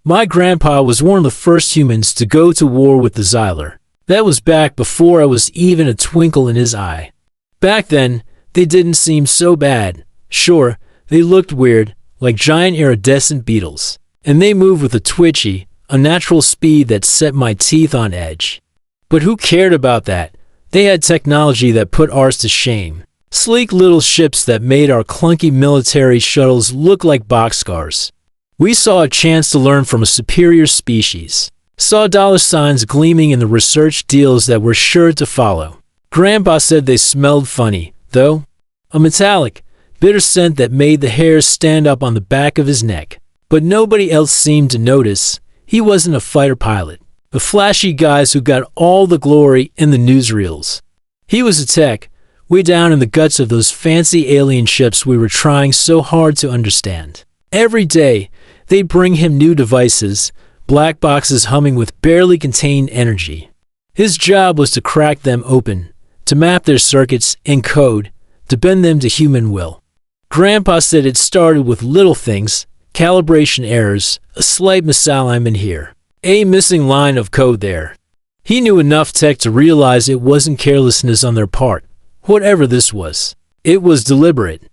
My grandpa was one of the first humans to go to war with the Xylar. That was back before I was even a twinkle in his eye. Back then, they didn't seem so bad. Sure, they looked weird, like giant iridescent beetles. And they moved with a twitchy, unnatural speed that set my teeth on edge. But who cared about that? They had technology that put ours to shame. Sleek little ships that made our clunky military shuttles look like boxcars. We saw a chance to learn from a superior species. Saw dollar signs gleaming in the research deals that were sure to follow. Grandpa said they smelled funny, though. A metallic, bitter scent that made the hairs stand up on the back of his neck. But nobody else seemed to notice. He wasn't a fighter pilot. The flashy guys who got all the glory in the newsreels. He was a tech, way down in the guts of those fancy alien ships we were trying so hard to understand. Every day, they'd bring him new devices, black boxes humming with barely contained energy. His job was to crack them open, to map their circuits in code, to bend them to human will. Grandpa said it started with little things, calibration errors, a slight misalignment here, a missing line of code there. He knew enough tech to realize it wasn't carelessness on their part, whatever this was. It was deliberate.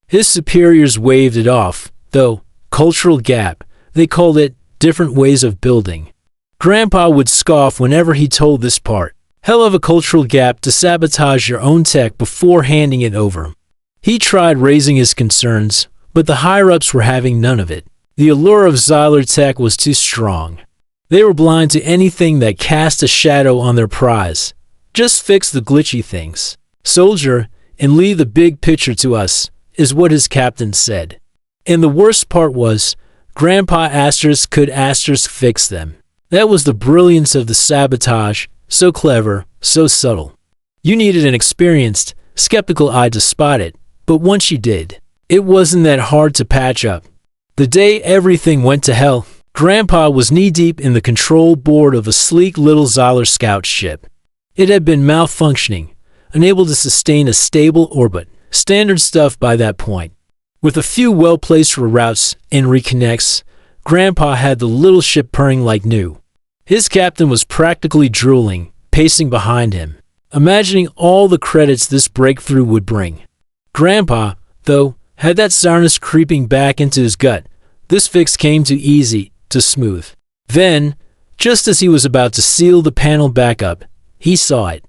His superiors waved it off, though, cultural gap, they called it different ways of building. Grandpa would scoff whenever he told this part. Hell of a cultural gap to sabotage your own tech before handing it over. He tried raising his concerns, but the higher-ups were having none of it. The allure of Xylar tech was too strong. They were blind to anything that cast a shadow on their prize. Just fix the glitchy things. Soldier, and leave the big picture to us, is what his captain said. And the worst part was, Grandpa could fix them. That was the brilliance of the sabotage, so clever, so subtle. You needed an experienced, skeptical eye to spot it, but once you did, it wasn't that hard to patch up. The day everything went to hell, Grandpa was knee-deep in the control board of a sleek little Xylar scout ship. It had been malfunctioning, unable to sustain a stable orbit, standard stuff by that point. With a few well-placed reroutes and reconnects, Grandpa had the little ship purring like new. His captain was practically drooling, pacing behind him, imagining all the credits this breakthrough would bring. Grandpa, though, had that sourness creeping back into his gut. This fix came too easy, too smooth. Then, just as he was about to seal the panel back up, he saw it.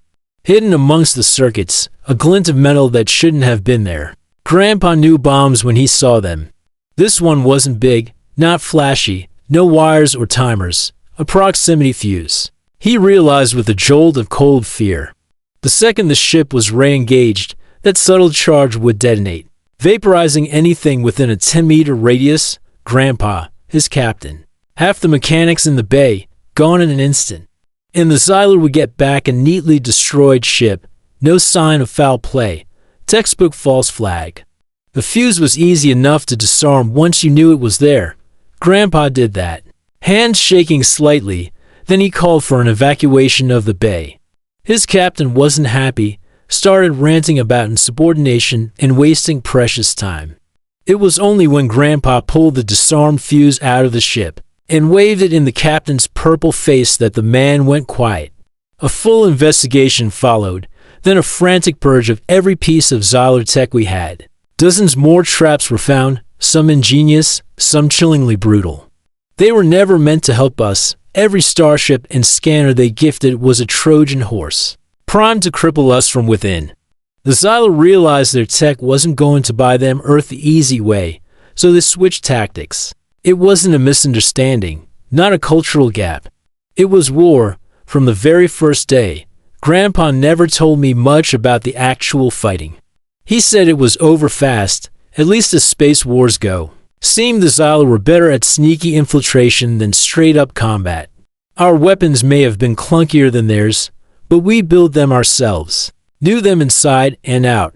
Hidden amongst the circuits, a glint of metal that shouldn't have been there. Grandpa knew bombs when he saw them. This one wasn't big, not flashy, no wires or timers, a proximity fuse. He realized with a jolt of cold fear. The second the ship was re-engaged, that subtle charge would detonate, vaporizing anything within a 10-meter radius. Grandpa, his captain, half the mechanics in the bay, gone in an instant. And the Xylar would get back a neatly destroyed ship, no sign of foul play. Textbook false flag. The fuse was easy enough to disarm once you knew it was there. Grandpa did that. Hands shaking slightly, then he called for an evacuation of the bay. His captain wasn't happy, started ranting about insubordination and wasting precious time. It was only when Grandpa pulled the disarmed fuse out of the ship and waved it in the captain's purple face that the man went quiet. A full investigation followed, then a frantic purge of every piece of Xylar tech we had. Dozens more traps were found, some ingenious, some chillingly brutal. They were never meant to help us. Every starship and scanner they gifted was a Trojan horse, primed to cripple us from within. The Xylar realized their tech wasn't going to buy them Earth the easy way, so they switched tactics. It wasn't a misunderstanding, not a cultural gap. It was war, from the very first day. Grandpa never told me much about the actual fighting. He said it was over fast, at least as space wars go. Seemed the Xylar were better at sneaky infiltration than straight-up combat. Our weapons may have been clunkier than theirs, but we built them ourselves, knew them inside and out.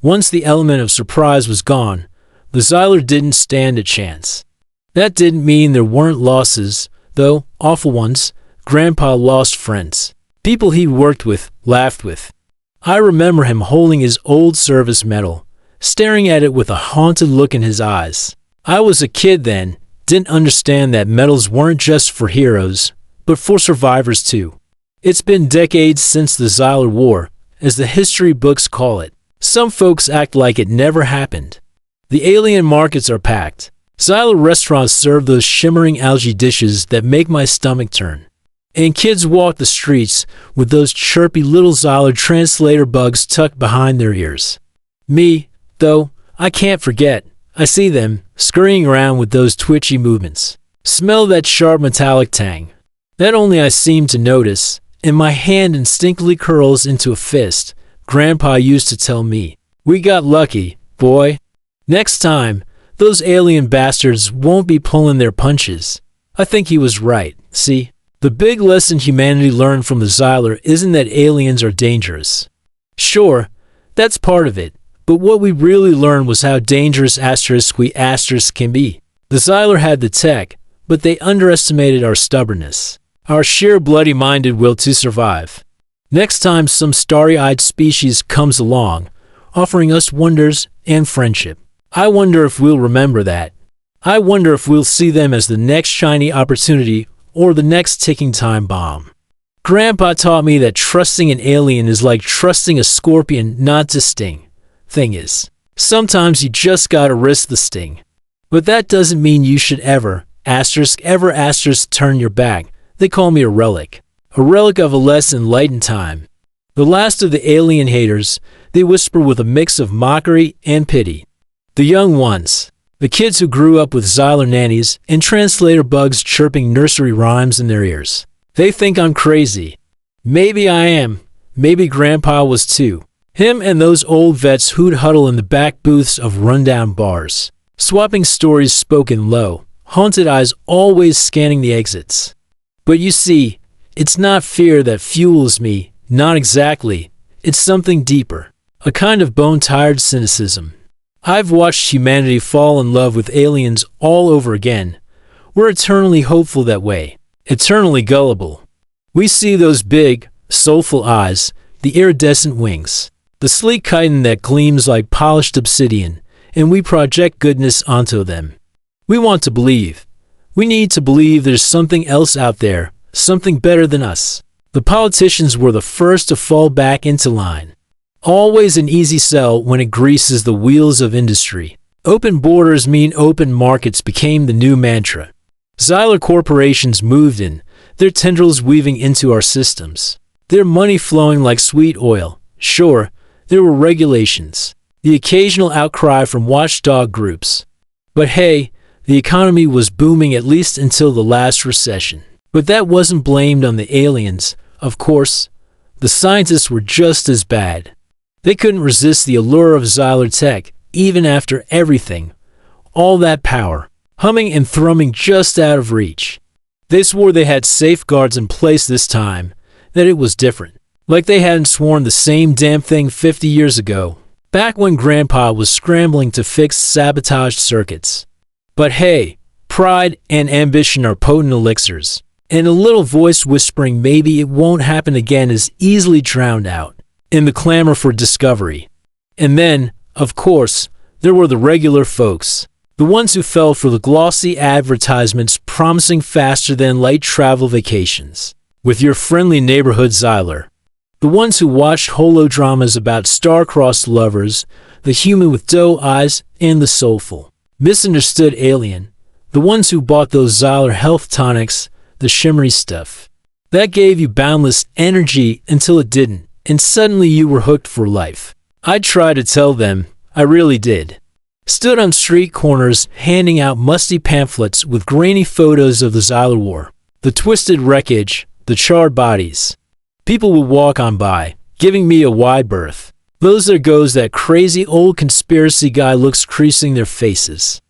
Once the element of surprise was gone, the Xylar didn't stand a chance. That didn't mean there weren't losses, though awful ones. Grandpa lost friends. People he'd worked with, laughed with. I remember him holding his old service medal, staring at it with a haunted look in his eyes. I was a kid then, didn't understand that medals weren't just for heroes, but for survivors too. It's been decades since the Xylar War, as the history books call it. Some folks act like it never happened. The alien markets are packed. Xylar restaurants serve those shimmering algae dishes that make my stomach turn. And kids walk the streets with those chirpy little Xylar translator bugs tucked behind their ears. Me, though, I can't forget. I see them, scurrying around with those twitchy movements. Smell that sharp metallic tang. That only I seem to notice, and my hand instinctively curls into a fist. Grandpa used to tell me, "We got lucky, boy." Next time, those alien bastards won't be pulling their punches. I think he was right, see? The big lesson humanity learned from the Xylar isn't that aliens are dangerous. Sure, that's part of it, but what we really learned was how dangerous we can be. The Xylar had the tech, but they underestimated our stubbornness, our sheer bloody-minded will to survive. Next time some starry-eyed species comes along, offering us wonders and friendship, I wonder if we'll remember that. I wonder if we'll see them as the next shiny opportunity or the next ticking time bomb. Grandpa taught me that trusting an alien is like trusting a scorpion not to sting. Thing is, sometimes you just gotta risk the sting. But that doesn't mean you should ever turn your back. They call me a relic of a less enlightened time. The last of the alien haters, they whisper with a mix of mockery and pity. The young ones, the kids who grew up with Xylar nannies and translator bugs chirping nursery rhymes in their ears. They think I'm crazy. Maybe I am. Maybe Grandpa was too. Him and those old vets who'd huddle in the back booths of rundown bars, swapping stories spoken low, haunted eyes always scanning the exits. But you see, it's not fear that fuels me, not exactly. It's something deeper, a kind of bone-tired cynicism. I've watched humanity fall in love with aliens all over again. We're eternally hopeful that way, eternally gullible. We see those big, soulful eyes, the iridescent wings, the sleek chitin that gleams like polished obsidian, and we project goodness onto them. We want to believe. We need to believe there's something else out there, something better than us. The politicians were the first to fall back into line. Always an easy sell when it greases the wheels of industry. Open borders mean open markets became the new mantra. Xylar corporations moved in, their tendrils weaving into our systems, their money flowing like sweet oil. Sure, there were regulations, the occasional outcry from watchdog groups. But hey, the economy was booming at least until the last recession. But that wasn't blamed on the aliens, of course. The scientists were just as bad. They couldn't resist the allure of Xylar tech, even after everything. All that power, humming and thrumming just out of reach. They swore they had safeguards in place this time, that it was different. Like they hadn't sworn the same damn thing 50 years ago, back when Grandpa was scrambling to fix sabotaged circuits. But hey, pride and ambition are potent elixirs, and a little voice whispering maybe it won't happen again is easily drowned out in the clamor for discovery. And then, of course, there were the regular folks, the ones who fell for the glossy advertisements promising faster-than-light travel vacations with your friendly neighborhood Xylar. The ones who watched holodramas about star-crossed lovers, the human with doe eyes, and the soulful, misunderstood alien. The ones who bought those Xylar health tonics, the shimmery stuff. That gave you boundless energy until it didn't, and suddenly you were hooked for life. I tried to tell them, I really did. Stood on street corners handing out musty pamphlets with grainy photos of the Xylar War, the twisted wreckage, the charred bodies. People would walk on by, giving me a wide berth. Those there goes that crazy old conspiracy guy looks creasing their faces.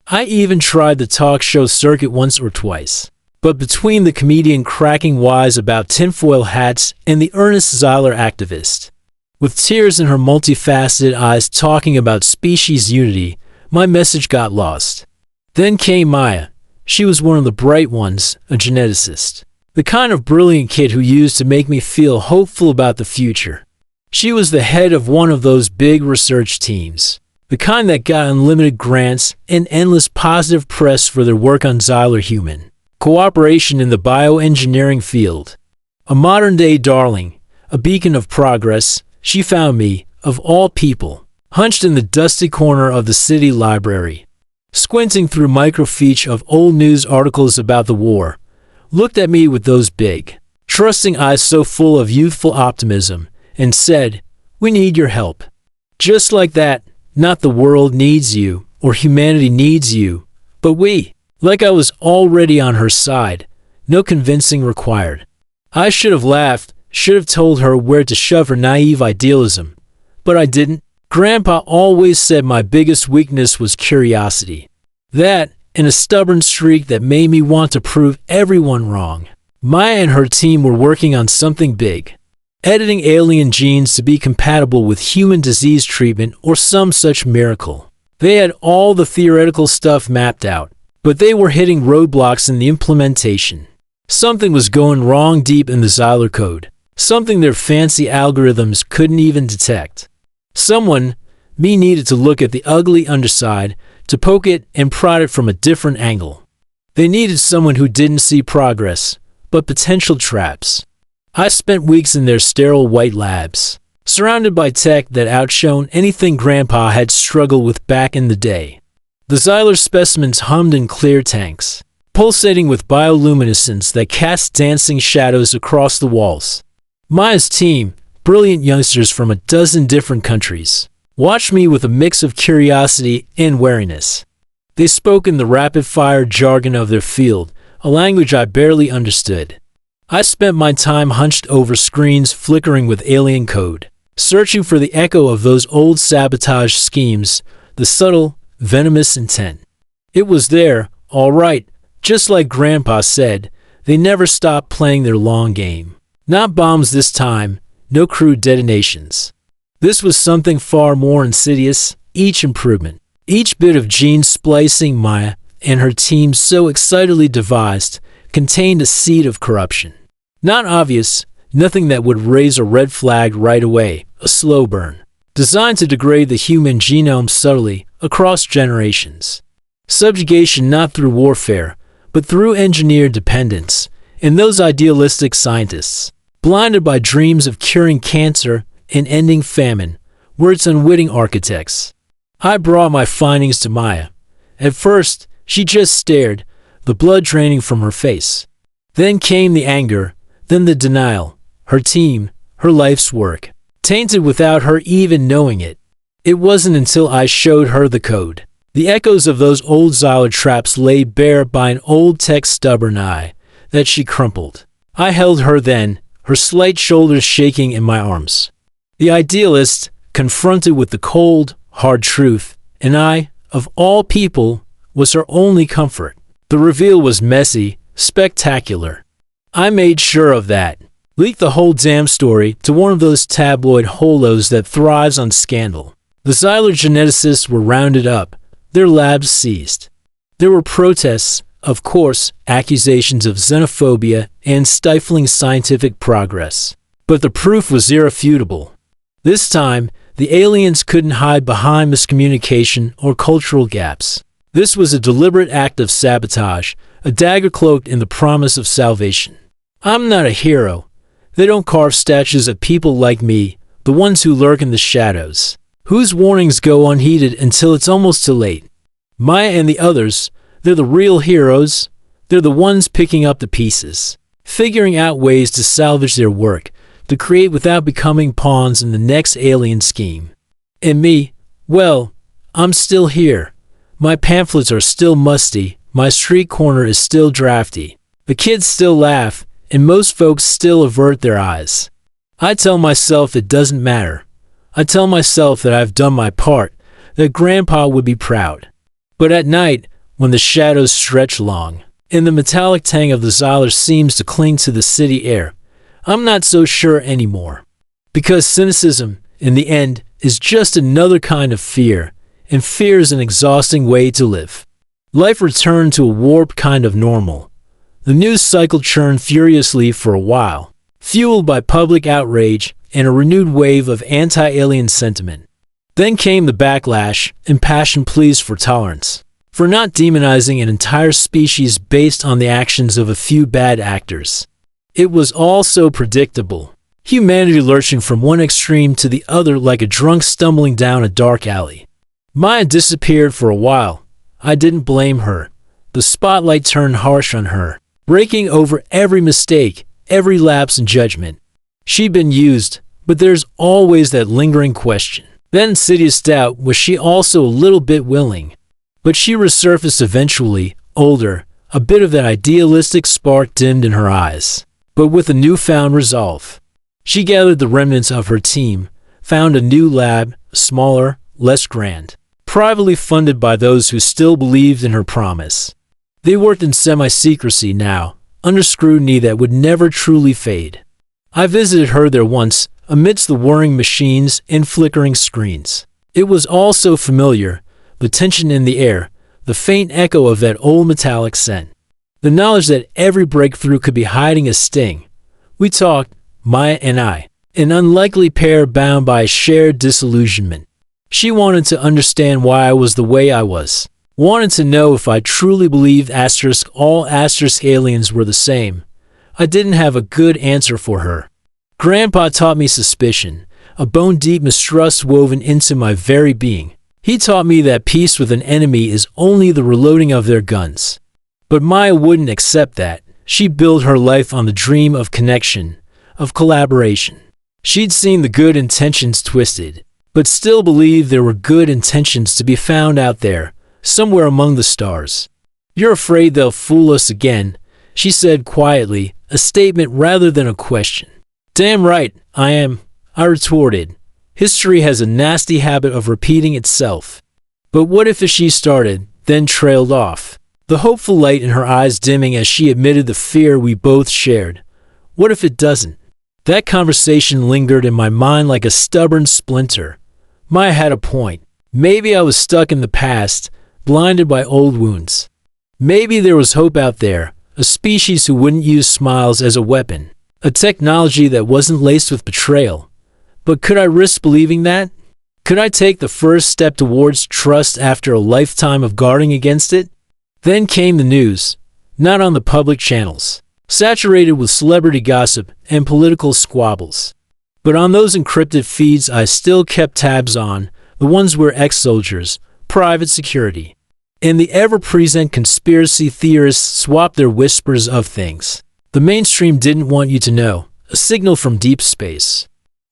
I even tried the talk show circuit once or twice. But between the comedian cracking wise about tinfoil hats and the earnest Xylar activist, with tears in her multifaceted eyes talking about species unity, my message got lost. Then came Maya. She was one of the bright ones, a geneticist. The kind of brilliant kid who used to make me feel hopeful about the future. She was the head of one of those big research teams. The kind that got unlimited grants and endless positive press for their work on Xylar human cooperation in the bioengineering field. A modern-day darling, a beacon of progress, she found me, of all people, hunched in the dusty corner of the city library, squinting through microfiche of old news articles about the war, looked at me with those big, trusting eyes so full of youthful optimism, and said, "We need your help." Just like that, not the world needs you, or humanity needs you, but we. Like I was already on her side, no convincing required. I should have laughed, should have told her where to shove her naive idealism, but I didn't. Grandpa always said my biggest weakness was curiosity. That, and a stubborn streak that made me want to prove everyone wrong. Maya and her team were working on something big. Editing alien genes to be compatible with human disease treatment or some such miracle. They had all the theoretical stuff mapped out, but they were hitting roadblocks in the implementation. Something was going wrong deep in the Xylar code. Something their fancy algorithms couldn't even detect. Someone, me, needed to look at the ugly underside, to poke it and prod it from a different angle. They needed someone who didn't see progress, but potential traps. I spent weeks in their sterile white labs, surrounded by tech that outshone anything Grandpa had struggled with back in the day. The Xylar specimens hummed in clear tanks, pulsating with bioluminescence that cast dancing shadows across the walls. Maya's team, brilliant youngsters from a dozen different countries, watched me with a mix of curiosity and wariness. They spoke in the rapid-fire jargon of their field, a language I barely understood. I spent my time hunched over screens flickering with alien code, searching for the echo of those old sabotage schemes, the subtle, venomous intent. It was there, all right, just like Grandpa said. They never stopped playing their long game. Not bombs this time, no crude detonations. This was something far more insidious. Each improvement, each bit of gene splicing Maya and her team so excitedly devised, contained a seed of corruption. Not obvious, nothing that would raise a red flag right away, a slow burn, designed to degrade the human genome subtly, across generations. Subjugation not through warfare, but through engineered dependence, and those idealistic scientists, blinded by dreams of curing cancer and ending famine, were its unwitting architects. I brought my findings to Maya. At first, she just stared, the blood draining from her face. Then came the anger, then the denial. Her team, her life's work, tainted without her even knowing it. It wasn't until I showed her the code, the echoes of those old Xylar traps laid bare by an old tech's stubborn eye, that she crumpled. I held her then, her slight shoulders shaking in my arms. The idealist, confronted with the cold, hard truth, and I, of all people, was her only comfort. The reveal was messy, spectacular. I made sure of that. Leaked the whole damn story to one of those tabloid holos that thrives on scandal. The Xylar geneticists were rounded up, their labs seized. There were protests, of course, accusations of xenophobia and stifling scientific progress. But the proof was irrefutable. This time, the aliens couldn't hide behind miscommunication or cultural gaps. This was a deliberate act of sabotage, a dagger cloaked in the promise of salvation. I'm not a hero. They don't carve statues of people like me, the ones who lurk in the shadows, whose warnings go unheeded until it's almost too late. Maya and the others, they're the real heroes. They're the ones picking up the pieces, figuring out ways to salvage their work, to create without becoming pawns in the next alien scheme. And me, well, I'm still here. My pamphlets are still musty, my street corner is still drafty. The kids still laugh, and most folks still avert their eyes. I tell myself it doesn't matter. I tell myself that I've done my part, that Grandpa would be proud. But at night, when the shadows stretch long, and the metallic tang of the Xylar seems to cling to the city air, I'm not so sure anymore. Because cynicism, in the end, is just another kind of fear, and fear is an exhausting way to live. Life returned to a warped kind of normal. The news cycle churned furiously for a while, fueled by public outrage and a renewed wave of anti-alien sentiment. Then came the backlash, impassioned pleas for tolerance, for not demonizing an entire species based on the actions of a few bad actors. It was all so predictable. Humanity lurching from one extreme to the other like a drunk stumbling down a dark alley. Maya disappeared for a while. I didn't blame her. The spotlight turned harsh on her, raking over every mistake, every lapse in judgment. She'd been used, but there's always that lingering question. Then insidious doubt, was she also a little bit willing? But she resurfaced eventually, older, a bit of that idealistic spark dimmed in her eyes, but with a newfound resolve. She gathered the remnants of her team, found a new lab, smaller, less grand, privately funded by those who still believed in her promise. They worked in semi-secrecy now, under scrutiny that would never truly fade. I visited her there once, amidst the whirring machines and flickering screens. It was all so familiar, the tension in the air, the faint echo of that old metallic scent, the knowledge that every breakthrough could be hiding a sting. We talked, Maya and I, an unlikely pair bound by a shared disillusionment. She wanted to understand why I was the way I was, wanted to know if I truly believed all asterisk aliens were the same. I didn't have a good answer for her. Grandpa taught me suspicion, a bone-deep mistrust woven into my very being. He taught me that peace with an enemy is only the reloading of their guns. But Maya wouldn't accept that. She built her life on the dream of connection, of collaboration. She'd seen the good intentions twisted, but still believed there were good intentions to be found out there, somewhere among the stars. "You're afraid they'll fool us again," she said quietly, a statement rather than a question. "Damn right, I am," I retorted. History has a nasty habit of repeating itself. But what if she started, then trailed off? The hopeful light in her eyes dimming as she admitted the fear we both shared. What if it doesn't? That conversation lingered in my mind like a stubborn splinter. Maya had a point. Maybe I was stuck in the past, blinded by old wounds. Maybe there was hope out there, a species who wouldn't use smiles as a weapon, a technology that wasn't laced with betrayal. But could I risk believing that? Could I take the first step towards trust after a lifetime of guarding against it? Then came the news, not on the public channels, saturated with celebrity gossip and political squabbles. But on those encrypted feeds I still kept tabs on, the ones where ex-soldiers, private security, and the ever-present conspiracy theorists swapped their whispers of things the mainstream didn't want you to know, a signal from deep space.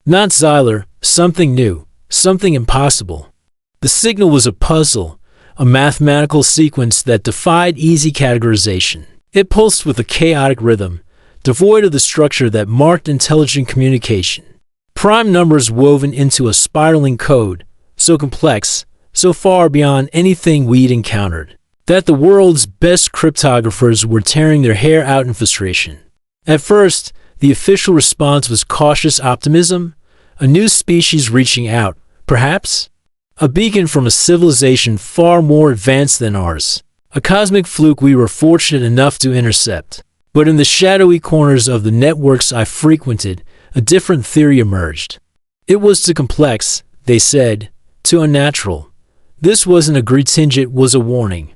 Not Xyler, something new, something impossible. The signal was a puzzle, a mathematical sequence that defied easy categorization. It pulsed with a chaotic rhythm, devoid of the structure that marked intelligent communication. Prime numbers woven into a spiraling code, so complex, so far beyond anything we'd encountered, that the world's best cryptographers were tearing their hair out in frustration. At first, the official response was cautious optimism, a new species reaching out, perhaps? A beacon from a civilization far more advanced than ours, a cosmic fluke we were fortunate enough to intercept. But in the shadowy corners of the networks I frequented, a different theory emerged. It was too complex, they said, too unnatural. This wasn't a greeting, it was a warning.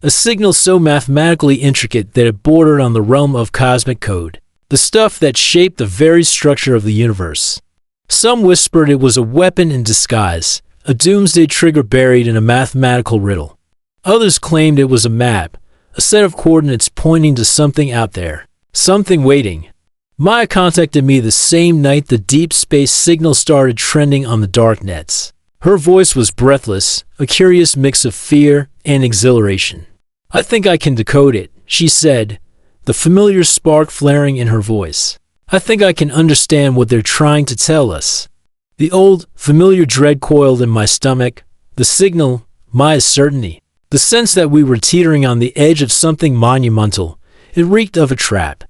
A signal so mathematically intricate that it bordered on the realm of cosmic code, the stuff that shaped the very structure of the universe. Some whispered it was a weapon in disguise, a doomsday trigger buried in a mathematical riddle. Others claimed it was a map, a set of coordinates pointing to something out there, something waiting. Maya contacted me the same night the deep space signal started trending on the dark nets. Her voice was breathless, a curious mix of fear and exhilaration. "I think I can decode it," she said, the familiar spark flaring in her voice. "I think I can understand what they're trying to tell us." The old, familiar dread coiled in my stomach, the signal, Maya's certainty, the sense that we were teetering on the edge of something monumental. It reeked of a trap.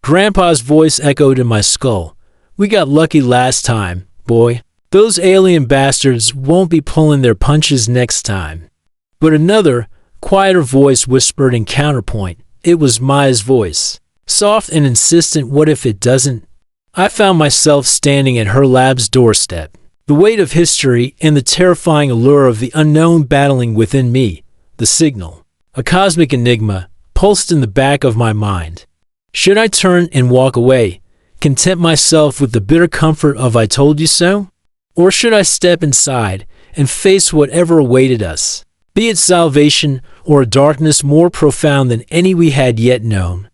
Grandpa's voice echoed in my skull. "We got lucky last time, boy. Those alien bastards won't be pulling their punches next time." But another, quieter voice whispered in counterpoint. It was Maya's voice, soft and insistent. What if it doesn't? I found myself standing at her lab's doorstep, The weight of history and the terrifying allure of the unknown battling within me, the signal, a cosmic enigma, pulsed in the back of my mind. Should I turn and walk away, content myself with the bitter comfort of "I told you so"? Or should I step inside and face whatever awaited us, be it salvation or a darkness more profound than any we had yet known?